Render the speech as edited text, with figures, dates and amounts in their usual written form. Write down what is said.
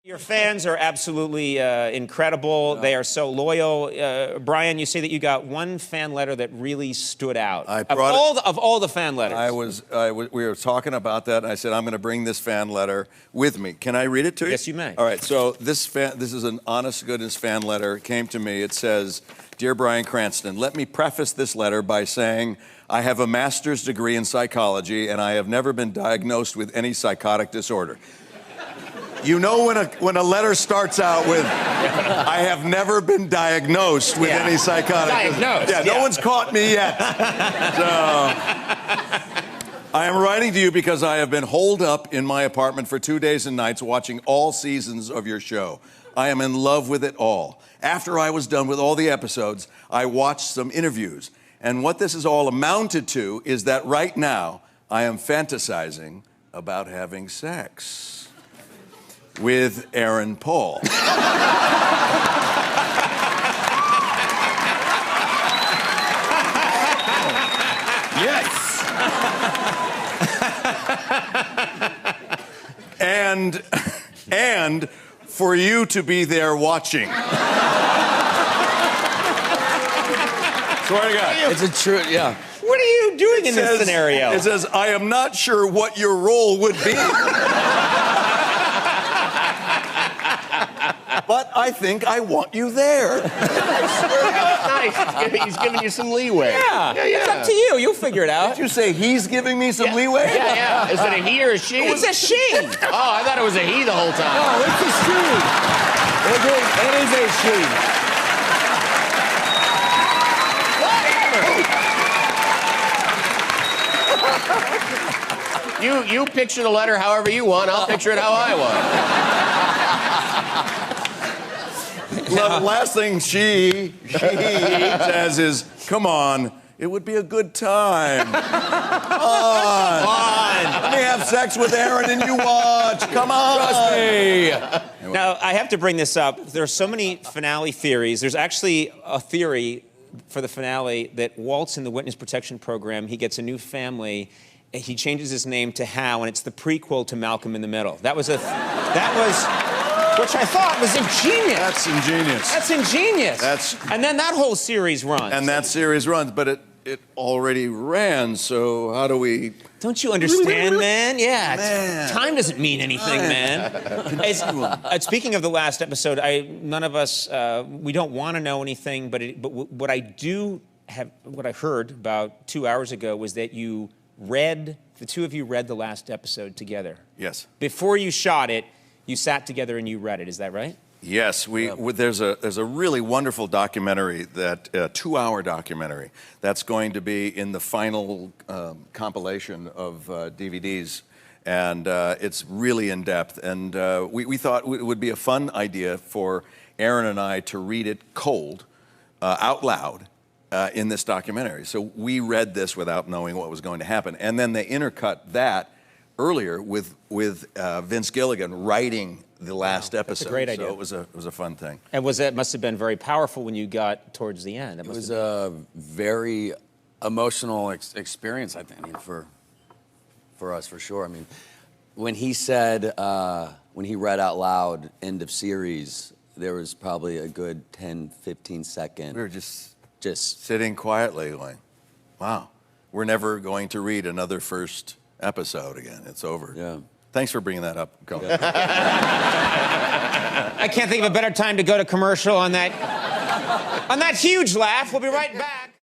Your fans are absolutely incredible. They are so loyal. Bryan, you say that you got one fan letter that really stood out. Of all the fan letters. We were talking about that, and I said, I'm going to bring this fan letter with me. Can I read it to you? Yes, you may. All right, so this is an honest-to-goodness fan letter. It came to me. It says, Dear Bryan Cranston, let me preface this letter by saying I have a master's degree in psychology, and I have never been diagnosed with any psychotic disorder. You know when a letter starts out with, I have never been diagnosed with any psychotic... Diagnosed. Yeah, no one's caught me yet. So, I am writing to you because I have been holed up in my apartment for 2 days and nights watching all seasons of your show. I am in love with it all. After I was done with all the episodes, I watched some interviews. And what this has all amounted to is that right now, I am fantasizing about having sex with Aaron Paul. Yes. and for you to be there watching. Swear to God. It's a true, yeah. What are you doing in this scenario? It says, I am not sure what your role would be. But I think I want you there. Nice. He's giving you some leeway. Yeah. It's up to you. You'll figure it out. Did you say he's giving me some leeway? Yeah. Is it a he or a she? It's a she. Oh, I thought it was a he the whole time. No, it's a she. It is a she. You picture the letter however you want. I'll picture it how I want. The last thing she says is, come on, it would be a good time. Come on. Let me have sex with Aaron and you watch. Come on. Trust me. Now, I have to bring this up. There are so many finale theories. There's actually a theory for the finale that Walt's in the witness protection program. He gets a new family. He changes his name to Hal, and it's the prequel to Malcolm in the Middle. Which I thought was ingenious. That's ingenious. That's ingenious. And then that whole series runs. And that series runs, but it already ran, so how do we... Don't you understand, man? Yeah. Man. Time doesn't mean anything, man. Speaking of the last episode, none of us, we don't want to know anything, but what I heard about 2 hours ago was that the two of you read the last episode together. Yes. Before you shot it, you sat together and you read it. Is that right? Yes. There's a really wonderful documentary, that 2-hour documentary, that's going to be in the final compilation of DVDs, and it's really in depth. And we thought it would be a fun idea for Aaron and I to read it cold, out loud, in this documentary. So we read this without knowing what was going to happen, and then they intercut that earlier with Vince Gilligan writing the last episode. That's a great idea. So it was a fun thing. And must have been very powerful when you got towards the end. It was a very emotional experience, I think. I mean, for us, for sure. I mean, when he said, when he read out loud, end of series, there was probably a good 10, 15 second. We were just sitting quietly going, wow, we're never going to read another first episode again. It's over. Yeah. Thanks for bringing that up, Coco. I can't think of a better time to go to commercial on that huge laugh. We'll be right back.